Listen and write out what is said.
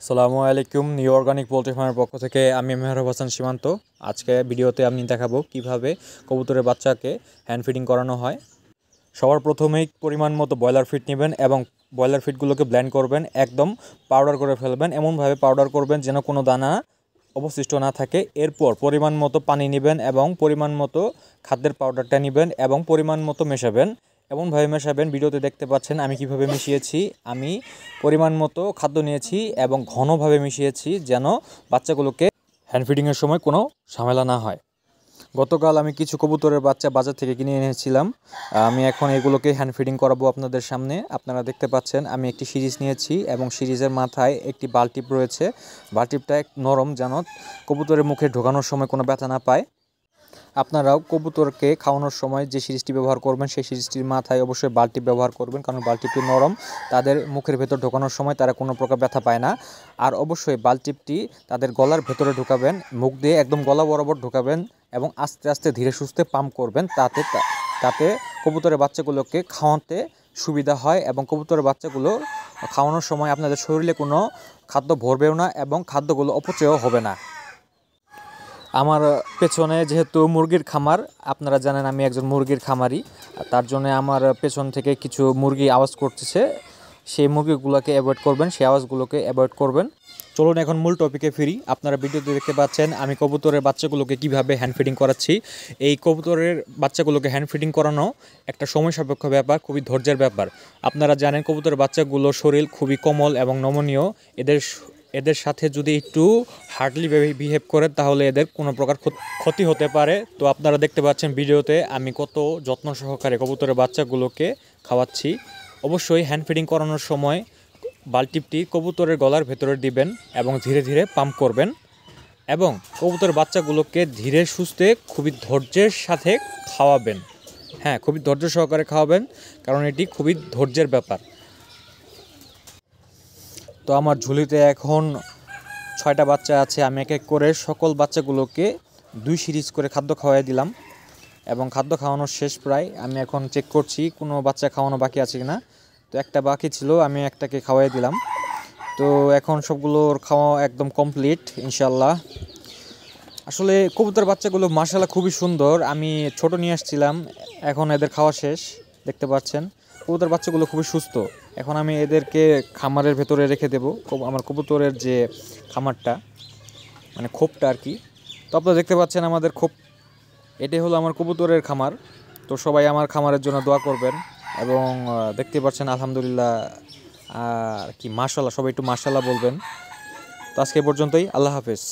আসসালামু আলাইকুম। New organic poultry ফার্মের পক্ষ থেকে আমি মেহরাব হাসান সীমান্ত। আজকে ভিডিওতে আমি দেখাবো কিভাবে কবুতরের বাচ্চাকে হ্যান্ড ফিডিং করানো হয়। সবার প্রথমেই পরিমাণ মতো ব্রয়লার ফিড নেবেন এবং ব্রয়লার ফিডগুলোকে ব্লেন্ড করবেন, একদম পাউডার করে ফেলবেন। এমনভাবে পাউডার করবেন যেন কোনো দানা অবশিষ্ট না থাকে। এরপর পরিমাণ মতো পানি নেবেন এবং পরিমাণ মতো খাদ্যের পাউডারটা নেবেন এবং পরিমাণ মতো মেশাবেন। এমনভাবে মেশাবেন, ভিডিওতে দেখতে পাচ্ছেন আমি কিভাবে মিশিয়েছি। আমি পরিমাণ মতো খাদ্য নিয়েছি এবং ঘনভাবে মিশিয়েছি যেন বাচ্চাগুলোকে হ্যান্ড ফিডিংয়ের সময় কোনো ঝামেলা না হয়। গতকাল আমি কিছু কবুতরের বাচ্চা বাজার থেকে কিনে এনেছিলাম। আমি এখন এগুলোকে হ্যান্ড ফিডিং করাবো আপনাদের সামনে। আপনারা দেখতে পাচ্ছেন আমি একটি সিরিজ নিয়েছি এবং সিরিজের মাথায় একটি বালটিপ রয়েছে। বালটিপটা নরম যেন কবুতরের মুখে ঢোকানোর সময় কোনো ব্যথা না পায়। আপনারাও কবুতরকে খাওয়ানোর সময় যে সিরিজটি ব্যবহার করবেন সেই সিরিজটির মাথায় অবশ্যই বালটিপ ব্যবহার করবেন, কারণ বালটিপটি নরম, তাদের মুখের ভেতর ঢোকানোর সময় তারা কোনো প্রকার ব্যথা পায় না। আর অবশ্যই বালটিপটি তাদের গলার ভেতরে ঢোকাবেন, মুখ দিয়ে একদম গলা বরাবর ঢোকাবেন এবং আস্তে আস্তে ধীরে সুস্থে পাম্প করবেন। তাতে কবুতরের বাচ্চাগুলোকে খাওয়াতে সুবিধা হয় এবং কবুতরের বাচ্চাগুলো খাওয়ানোর সময় আপনাদের শরীরে কোনো খাদ্য ভরবেও না এবং খাদ্যগুলো অপচয়ও হবে না। আমার পেছনে যেহেতু মুরগির খামার, আপনারা জানেন আমি একজন মুরগির খামারি, তার জন্য আমার পেছন থেকে কিছু মুরগি আওয়াজ করতেছে। সেই মুরগিগুলোকে অ্যাভয়েড করবেন, সেই আওয়াজগুলোকে অ্যাভয়েড করবেন। চলুন এখন মূল টপিকে ফিরি। আপনারা ভিডিওতে দেখতে পাচ্ছেন আমি কবুতরের বাচ্চাগুলোকে কিভাবে হ্যান্ড ফিডিং করাচ্ছি। এই কবুতরের বাচ্চাগুলোকে হ্যান্ড ফিডিং করানো একটা সময় সাপেক্ষ ব্যাপার, খুবই ধৈর্যের ব্যাপার। আপনারা জানেন কবুতরের বাচ্চাগুলোর শরীর খুবই কোমল এবং নমনীয়। এদের সাথে যদি একটু হার্ডলি বিহেভ করে তাহলে এদের কোনো প্রকার ক্ষতি হতে পারে। তো আপনারা দেখতে পাচ্ছেন ভিডিওতে আমি কত যত্ন সহকারে কবুতরের বাচ্চাগুলোকে খাওয়াচ্ছি। অবশ্যই হ্যান্ড ফিডিং করানোর সময় বালটিপটি কবুতরের গলার ভেতরে দিবেন এবং ধীরে ধীরে পাম্প করবেন এবং কবুতরের বাচ্চাগুলোকে ধীরে সুস্থে খুবই ধৈর্যের সাথে খাওয়াবেন। হ্যাঁ, খুবই ধৈর্য সহকারে খাওয়াবেন, কারণ এটি খুবই ধৈর্যের ব্যাপার। তো আমার ঝুলিতে এখন 6টা বাচ্চা আছে। আমি এক এক করে সকল বাচ্চাগুলোকে 2 সিরিজ করে খাদ্য খাওয়াই দিলাম এবং খাদ্য খাওয়ানোর শেষ প্রায়। আমি এখন চেক করছি কোনো বাচ্চা খাওয়ানো বাকি আছে কিনা। তো একটা বাকি ছিল, আমি একটাকে খাওয়াই দিলাম। তো এখন সবগুলোর খাওয়া একদম কমপ্লিট ইনশাল্লাহ। আসলে কবুতর বাচ্চাগুলো মাশাআল্লাহ খুবই সুন্দর। আমি ছোট নিয়ে আসছিলাম, এখন এদের খাওয়া শেষ। দেখতে পাচ্ছেন কবুতর বাচ্চাগুলো খুবই সুস্থ। এখন আমি এদেরকে খামারের ভেতরে রেখে দেব, আমার কবুতরের যে খামারটা, মানে খোপটা আর কি। তো আপনারা দেখতে পাচ্ছেন আমাদের খোপ, এটাই হলো আমার কবুতরের খামার। তো সবাই আমার খামারের জন্য দোয়া করবেন এবং দেখতে পাচ্ছেন আলহামদুলিল্লাহ আর কি মাশাআল্লাহ, সবাই একটু মাশাআল্লাহ বলবেন। তো আজকে পর্যন্তই, আল্লাহ হাফেজ।